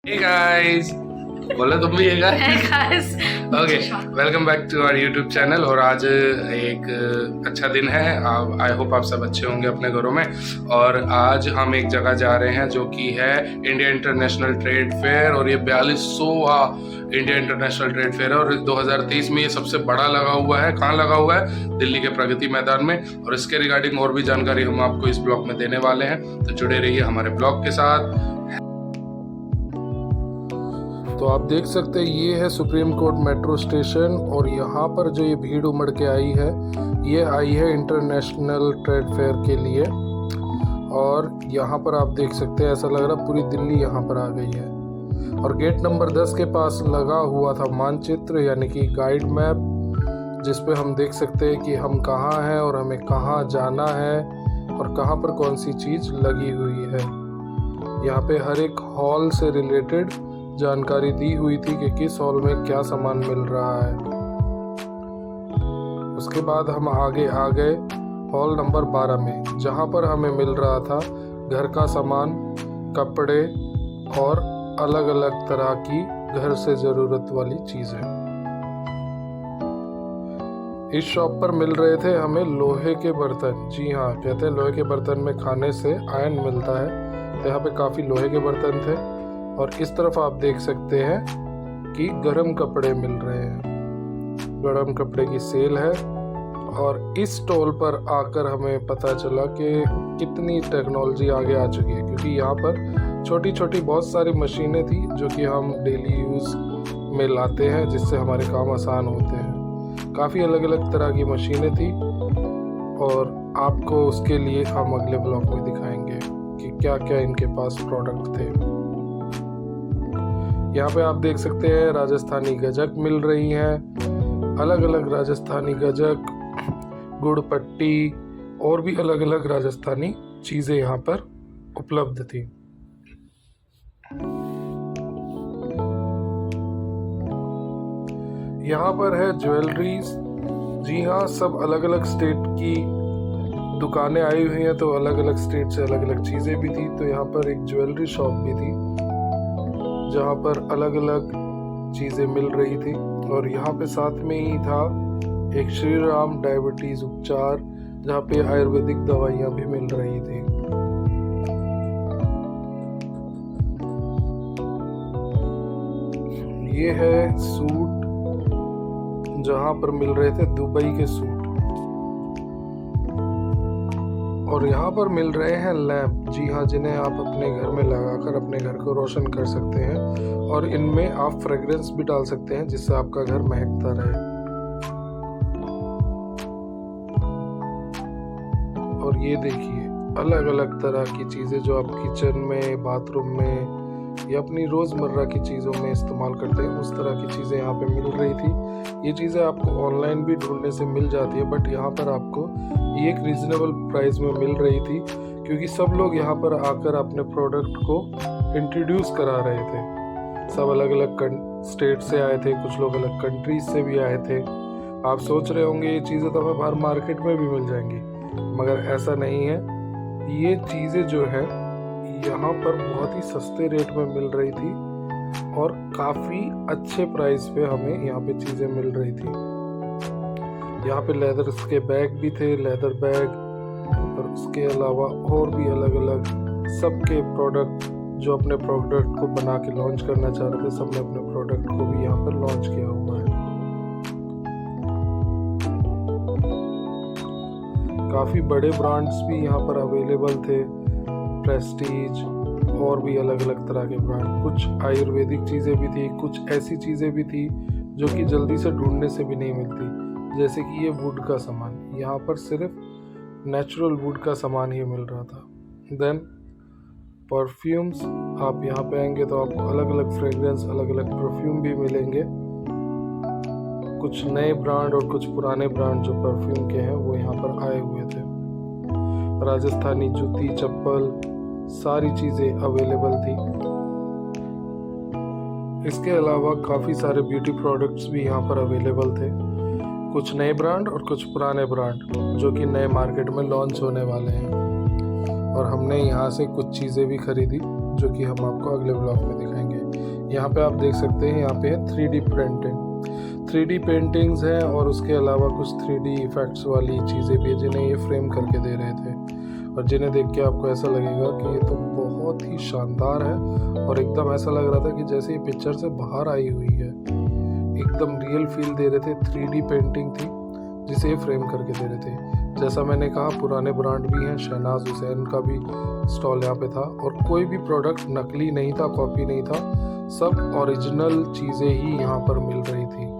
Hey guys, बोला तुम भी है Hey guys? guys. Okay, welcome back to our YouTube channel. और आज एक अच्छा दिन है। आई होप आप सब अच्छे होंगे अपने घरों में। और आज हम एक जगह जा रहे हैं जो कि है इंडिया इंटरनेशनल ट्रेड फेयर, और ये 42वां इंडिया इंटरनेशनल ट्रेड फेयर है। और 2023 में ये सबसे बड़ा लगा हुआ है। कहाँ लगा हुआ है? दिल्ली के प्रगति मैदान में। और इसके रिगार्डिंग और भी जानकारी हम आपको इस ब्लॉग में देने वाले हैं, तो जुड़े रहिए हमारे ब्लॉग के साथ। तो आप देख सकते हैं ये है सुप्रीम कोर्ट मेट्रो स्टेशन, और यहाँ पर जो ये भीड़ उमड़ के आई है, ये आई है इंटरनेशनल ट्रेड फेयर के लिए। और यहाँ पर आप देख सकते हैं ऐसा लग रहा है पूरी दिल्ली यहाँ पर आ गई है। और गेट नंबर 10 के पास लगा हुआ था मानचित्र यानी कि गाइड मैप, जिस पे हम देख सकते हैं कि हम कहाँ हैं और हमें कहाँ जाना है और कहाँ पर कौन सी चीज़ लगी हुई है। यहाँ पे हर एक हॉल से रिलेटेड जानकारी दी हुई थी कि किस हॉल में क्या सामान मिल रहा है। उसके बाद हम आगे आ गए हॉल नंबर 12 में, जहाँ पर हमें मिल रहा था घर का सामान, कपड़े और अलग अलग तरह की घर से ज़रूरत वाली चीज़ें। इस शॉप पर मिल रहे थे हमें लोहे के बर्तन। जी हाँ, कहते हैं लोहे के बर्तन में खाने से आयरन मिलता है, तो यहाँ पे काफ़ी लोहे के बर्तन थे। और इस तरफ आप देख सकते हैं कि गर्म कपड़े मिल रहे हैं। गर्म कपड़े की सेल है। और इस स्टॉल पर आकर हमें पता चला कि कितनी टेक्नोलॉजी आगे आ चुकी है, क्योंकि यहाँ पर छोटी छोटी बहुत सारी मशीनें थी जो कि हम डेली यूज़ में लाते हैं, जिससे हमारे काम आसान होते हैं। काफ़ी अलग अलग तरह की मशीनें थी, और आपको उसके लिए हम अगले ब्लॉग में दिखाएंगे कि क्या क्या इनके पास प्रोडक्ट थे। यहाँ पे आप देख सकते हैं राजस्थानी गजक मिल रही हैं, अलग अलग राजस्थानी गजक, गुड़ पट्टी और भी अलग अलग राजस्थानी चीज़ें यहाँ पर उपलब्ध थी। यहाँ पर है ज्वेलरीज। जी हाँ, सब अलग अलग स्टेट की दुकानें आई हुई हैं, तो अलग अलग स्टेट से अलग अलग चीज़ें भी थी। तो यहाँ पर एक ज्वेलरी शॉप भी थी जहाँ पर अलग अलग चीज़ें मिल रही थी। और यहाँ पे साथ में ही था एक श्री राम डायबिटीज़ उपचार, जहाँ पे आयुर्वेदिक दवाइयाँ भी मिल रही थी। ये है सूट, जहाँ पर मिल रहे थे दुबई के सूट। और यहाँ पर मिल रहे हैं लैंप। जी हाँ, जिन्हें आप अपने घर में लगाकर अपने घर को रोशन कर सकते हैं, और इनमें आप फ्रेग्रेंस भी डाल सकते हैं जिससे आपका घर महकता रहे। और ये देखिए अलग अलग तरह की चीज़ें जो आप किचन में, बाथरूम में या अपनी रोज़मर्रा की चीज़ों में इस्तेमाल करते हैं, उस तरह की चीज़ें यहाँ पे मिल रही थी। ये चीज़ें आपको ऑनलाइन भी ढूंढने से मिल जाती है, बट यहाँ पर आपको ये एक रीज़नेबल प्राइस में मिल रही थी, क्योंकि सब लोग यहाँ पर आकर अपने प्रोडक्ट को इंट्रोड्यूस करा रहे थे। सब अलग अलग स्टेट से आए थे, कुछ लोग अलग कंट्रीज से भी आए थे। आप सोच रहे होंगे ये चीज़ें तो हमें बाहर मार्केट में भी मिल जाएंगी, मगर ऐसा नहीं है। ये चीज़ें जो है यहाँ पर बहुत ही सस्ते रेट में मिल रही थी, और काफ़ी अच्छे प्राइस पे हमें यहाँ पे चीज़ें मिल रही थी। यहाँ पे लेदर के बैग भी थे, लेदर बैग, और उसके अलावा और भी अलग अलग सबके प्रोडक्ट जो अपने प्रोडक्ट को बना के लॉन्च करना चाह रहे थे, सबने अपने प्रोडक्ट को भी यहाँ पर लॉन्च किया हुआ है। काफ़ी बड़े ब्रांड्स भी यहाँ पर अवेलेबल थे, प्रेस्टीज और भी अलग अलग तरह के ब्रांड। कुछ आयुर्वेदिक चीज़ें भी थी, कुछ ऐसी चीज़ें भी थी जो कि जल्दी से ढूंढने से भी नहीं मिलती, जैसे कि ये वुड का सामान। यहाँ पर सिर्फ नेचुरल वुड का सामान ही मिल रहा था। देन परफ्यूम्स, आप यहाँ पे आएंगे तो आपको अलग अलग फ्रेग्रेंस, अलग अलग परफ्यूम भी मिलेंगे। कुछ नए ब्रांड और कुछ पुराने ब्रांड जो परफ्यूम के हैं वो यहाँ पर आए हुए थे। राजस्थानी जूती, चप्पल, सारी चीज़ें अवेलेबल थी। इसके अलावा काफ़ी सारे ब्यूटी प्रोडक्ट्स भी यहाँ पर अवेलेबल थे, कुछ नए ब्रांड और कुछ पुराने ब्रांड जो कि नए मार्केट में लॉन्च होने वाले हैं। और हमने यहाँ से कुछ चीज़ें भी खरीदी जो कि हम आपको अगले ब्लॉग में दिखाएंगे। यहाँ पे आप देख सकते हैं, यहाँ पे है 3D प्रिंटिंग, 3D पेंटिंग्स हैं और उसके अलावा कुछ 3D इफेक्ट्स वाली चीज़ें भी है जिन्हें ये फ्रेम करके दे रहे थे, और जिन्हें देख के आपको ऐसा लगेगा कि ये तो बहुत ही शानदार है, और एकदम ऐसा लग रहा था कि जैसे ये पिक्चर से बाहर आई हुई है, एकदम रियल फील दे रहे थे। 3D पेंटिंग थी जिसे ये फ्रेम करके दे रहे थे। जैसा मैंने कहा, पुराने ब्रांड भी हैं, शहनाज हुसैन का भी स्टॉल यहाँ पे था, और कोई भी प्रोडक्ट नकली नहीं था, कॉपी नहीं था, सब ओरिजिनल चीज़ें ही यहाँ पर मिल रही थी।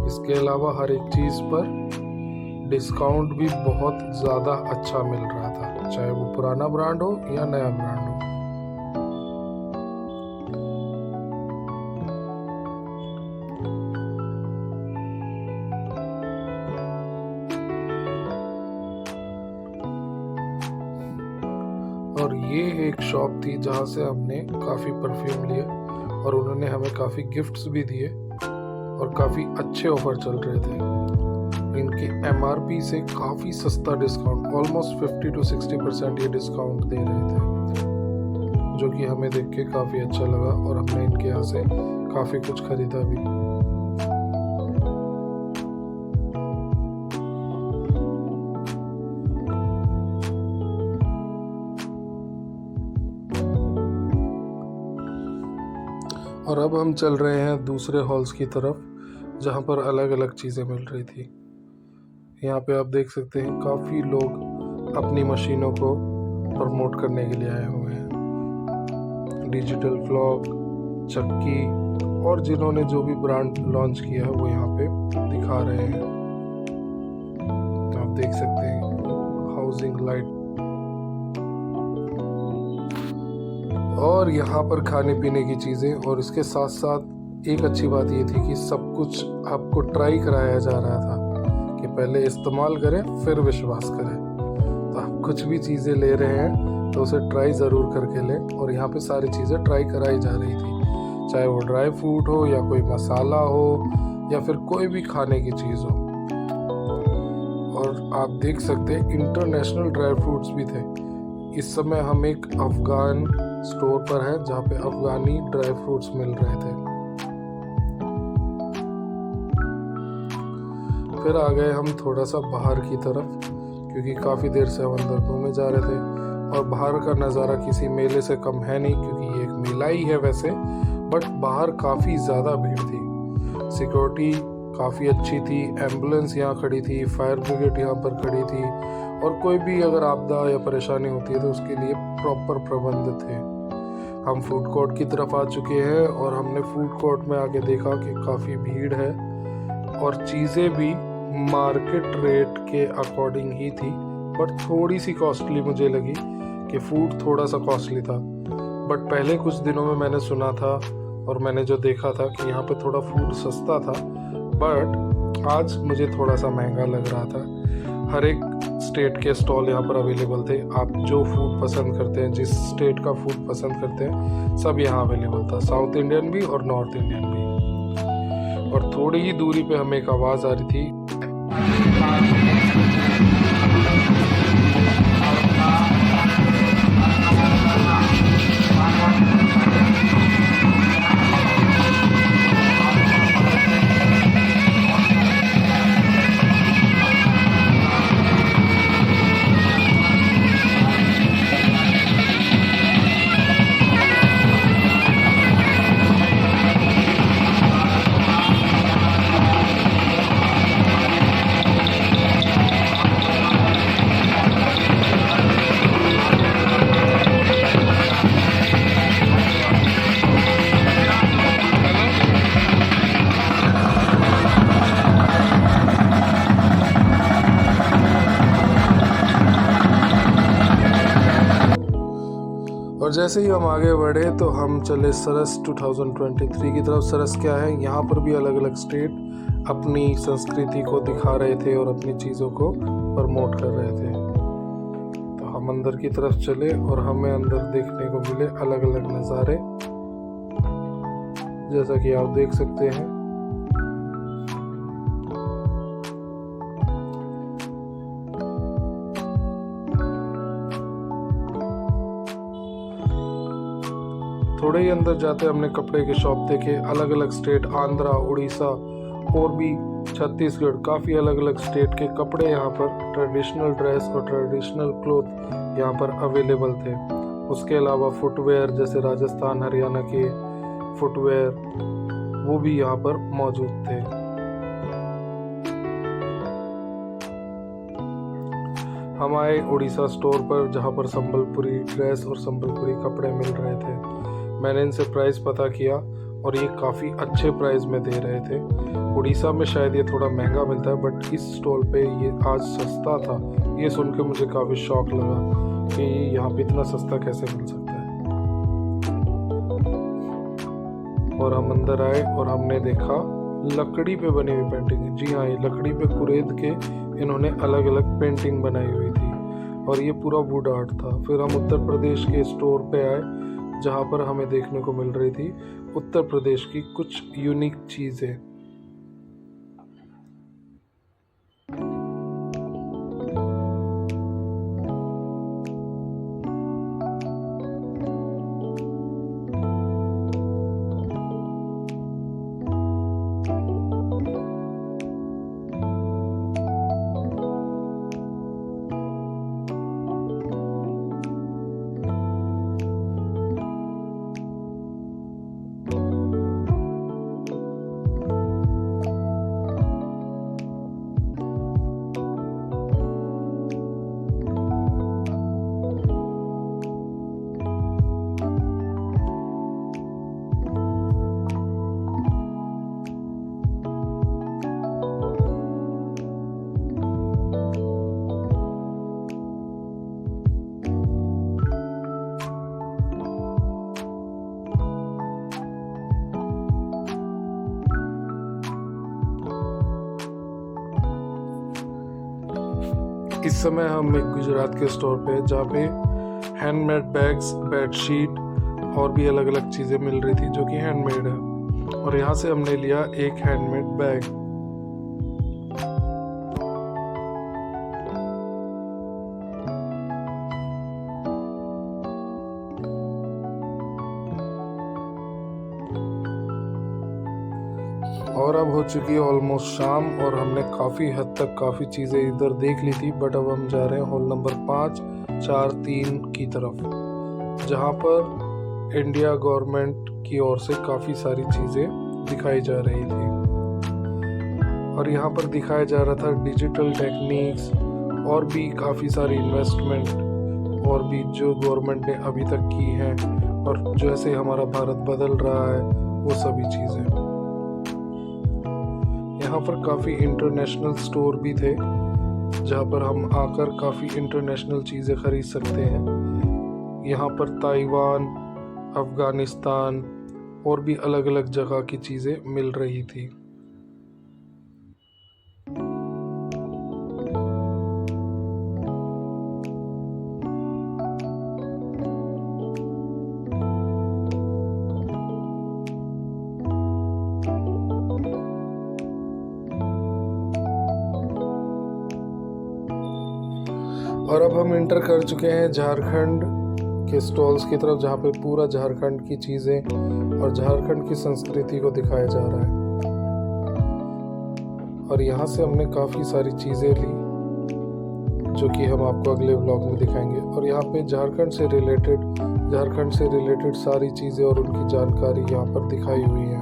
इसके अलावा हर एक चीज़ पर डिस्काउंट भी बहुत ज़्यादा अच्छा मिल रहा था, चाहे वो पुराना ब्रांड हो या नया ब्रांड हो। और ये एक शॉप थी जहाँ से हमने काफ़ी परफ्यूम लिए, और उन्होंने हमें काफ़ी गिफ्ट्स भी दिए, और काफ़ी अच्छे ऑफर चल रहे थे। इनकी MRP से काफ़ी सस्ता डिस्काउंट, ऑलमोस्ट 50 to 60% ये डिस्काउंट दे रहे थे, जो कि हमें देख के काफ़ी अच्छा लगा, और हमने इनके यहाँ से काफ़ी कुछ खरीदा भी। और अब हम चल रहे हैं दूसरे हॉल्स की तरफ, जहाँ पर अलग अलग चीज़ें मिल रही थी। यहाँ पे आप देख सकते हैं काफ़ी लोग अपनी मशीनों को प्रमोट करने के लिए आए हुए हैं। डिजिटल क्लॉक, चक्की, और जिन्होंने जो भी ब्रांड लॉन्च किया है वो यहाँ पे दिखा रहे हैं। आप देख सकते हैं हाउसिंग लाइट, और यहाँ पर खाने पीने की चीज़ें, और इसके साथ साथ एक अच्छी बात ये थी कि सब कुछ आपको ट्राई कराया जा रहा था कि पहले इस्तेमाल करें फिर विश्वास करें। तो आप कुछ भी चीज़ें ले रहे हैं तो उसे ट्राई ज़रूर करके लें, और यहाँ पे सारी चीज़ें ट्राई कराई जा रही थी, चाहे वो ड्राई फ्रूट हो या कोई मसाला हो या फिर कोई भी खाने की चीज़ हो। और आप देख सकते हैं इंटरनेशनल ड्राई फ्रूट्स भी थे। इस समय हम एक अफगान स्टोर पर है जहाँ पे अफगानी ड्राई फ्रूट्स मिल रहे थे। फिर आ गए हम थोड़ा सा बाहर की तरफ, क्योंकि काफ़ी देर से हम अंदर घूमे जा रहे थे, और बाहर का नज़ारा किसी मेले से कम है नहीं, क्योंकि ये एक मेला ही है वैसे, बट बाहर काफ़ी ज़्यादा भीड़ थी। सिक्योरिटी काफ़ी अच्छी थी, एम्बुलेंस यहाँ खड़ी थी, फायर ब्रिगेड यहाँ पर खड़ी थी, और कोई भी अगर आपदा या परेशानी होती है तो उसके लिए प्रॉपर प्रबंध थे। हम फूड कोर्ट की तरफ आ चुके हैं, और हमने फूड कोर्ट में आके देखा कि काफ़ी भीड़ है, और चीज़ें भी मार्केट रेट के अकॉर्डिंग ही थी, बट थोड़ी सी कॉस्टली मुझे लगी कि फूड थोड़ा सा कॉस्टली था। बट पहले कुछ दिनों में मैंने सुना था और मैंने जो देखा था कि यहाँ पे थोड़ा फूड सस्ता था, बट आज मुझे थोड़ा सा महंगा लग रहा था। हर एक स्टेट के स्टॉल यहाँ पर अवेलेबल थे। आप जो फूड पसंद करते हैं, जिस स्टेट का फूड पसंद करते हैं, सब यहाँ अवेलेबल था, साउथ इंडियन भी और नॉर्थ इंडियन भी। और थोड़ी ही दूरी पे हमें एक आवाज़ आ रही थी, और जैसे ही हम आगे बढ़े तो हम चले सरस 2023 की तरफ। सरस क्या है, यहाँ पर भी अलग अलग स्टेट अपनी संस्कृति को दिखा रहे थे और अपनी चीज़ों को प्रमोट कर रहे थे। तो हम अंदर की तरफ चले और हमें अंदर देखने को मिले अलग अलग नज़ारे, जैसा कि आप देख सकते हैं। थोड़े ही अंदर जाते हमने कपड़े के शॉप देखे, अलग अलग स्टेट, आंध्रा, उड़ीसा और भी छत्तीसगढ़, काफ़ी अलग अलग स्टेट के कपड़े यहाँ पर, ट्रेडिशनल ड्रेस और ट्रेडिशनल क्लोथ यहाँ पर अवेलेबल थे। उसके अलावा फुटवेयर जैसे राजस्थान हरियाणा के फुटवेयर वो भी यहाँ पर मौजूद थे। हम आए उड़ीसा स्टोर पर जहाँ पर संबलपुरी ड्रेस और संबलपुरी कपड़े मिल रहे थे। मैंने इनसे प्राइस पता किया और ये काफ़ी अच्छे प्राइस में दे रहे थे। उड़ीसा में शायद ये थोड़ा महंगा मिलता है, बट इस स्टॉल पे ये आज सस्ता था। ये सुन के मुझे काफ़ी शौक लगा कि यहाँ पे इतना सस्ता कैसे मिल सकता है। और हम अंदर आए और हमने देखा लकड़ी पे बनी हुई पेंटिंग। जी हाँ, ये लकड़ी पे कुरेद के इन्होंने अलग अलग पेंटिंग बनाई हुई थी और ये पूरा वुड आर्ट था। फिर हम उत्तर प्रदेश के स्टोर पे आए जहाँ पर हमें देखने को मिल रही थी उत्तर प्रदेश की कुछ यूनिक चीज़ें। इस समय हम एक गुजरात के स्टोर पे जहाँ पे हैंडमेड बैग्स, बेडशीट और भी अलग अलग चीज़ें मिल रही थी जो कि हैंडमेड है। और यहाँ से हमने लिया एक हैंडमेड बैग। और अब हो चुकी है ऑलमोस्ट शाम और हमने काफ़ी हद तक काफ़ी चीज़ें इधर देख ली थी, बट अब हम जा रहे हैं हॉल नंबर 543 की तरफ, जहाँ पर इंडिया गवर्नमेंट की ओर से काफ़ी सारी चीज़ें दिखाई जा रही थी। और यहाँ पर दिखाया जा रहा था डिजिटल टेक्निक्स और भी काफ़ी सारी इन्वेस्टमेंट और भी जो गवर्नमेंट ने अभी तक की हैं और जैसे हमारा भारत बदल रहा है वो सभी चीज़ें। यहाँ पर काफ़ी इंटरनेशनल स्टोर भी थे जहाँ पर हम आकर काफ़ी इंटरनेशनल चीज़ें खरीद सकते हैं। यहाँ पर ताइवान, अफ़गानिस्तान और भी अलग अलग जगह की चीज़ें मिल रही थी। और अब हम इंटर कर चुके हैं झारखंड के स्टॉल्स की तरफ, जहाँ पे पूरा झारखंड की चीज़ें और झारखंड की संस्कृति को दिखाया जा रहा है। और यहाँ से हमने काफ़ी सारी चीज़ें ली जो कि हम आपको अगले व्लॉग में दिखाएंगे। और यहाँ पे झारखंड से रिलेटेड सारी चीज़ें और उनकी जानकारी यहाँ पर दिखाई हुई है।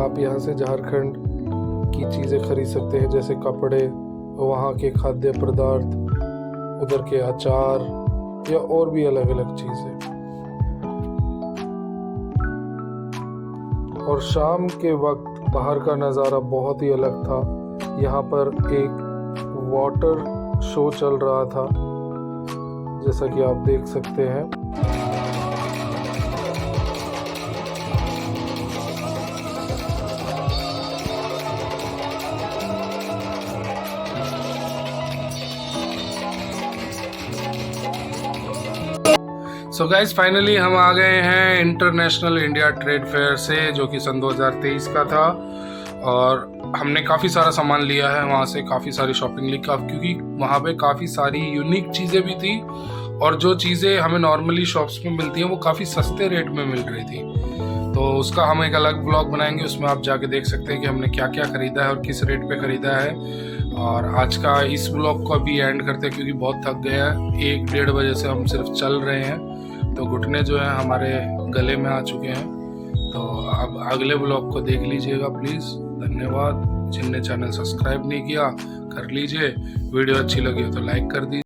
आप यहाँ से झारखंड की चीज़ें खरीद सकते हैं, जैसे कपड़े, वहाँ के खाद्य पदार्थ, उधर के अचार या और भी अलग अलग चीज़ें। और शाम के वक्त बाहर का नज़ारा बहुत ही अलग था। यहाँ पर एक वाटर शो चल रहा था, जैसा कि आप देख सकते हैं। सो गाइज फाइनली हम आ गए हैं इंटरनेशनल इंडिया ट्रेड फेयर से, जो कि सन 2023 का था। और हमने काफ़ी सारा सामान लिया है वहाँ से, काफ़ी सारी शॉपिंग ली क्योंकि वहाँ पे काफ़ी सारी यूनिक चीज़ें भी थी और जो चीज़ें हमें नॉर्मली शॉप्स में मिलती हैं वो काफ़ी सस्ते रेट में मिल रही थी। तो उसका हम एक अलग ब्लॉग बनाएंगे, उसमें आप जाके देख सकते हैं कि हमने क्या क्या ख़रीदा है और किस रेट पे ख़रीदा है। और आज का इस ब्लॉग को अभी एंड करते हैं क्योंकि बहुत थक गए हैं, 1-1:30 बजे से हम सिर्फ चल रहे हैं, तो घुटने जो हैं हमारे गले में आ चुके हैं। तो अब अगले ब्लॉग को देख लीजिएगा प्लीज़। धन्यवाद। जिनने चैनल सब्सक्राइब नहीं किया कर लीजिए, वीडियो अच्छी लगी हो तो लाइक कर दीजिए।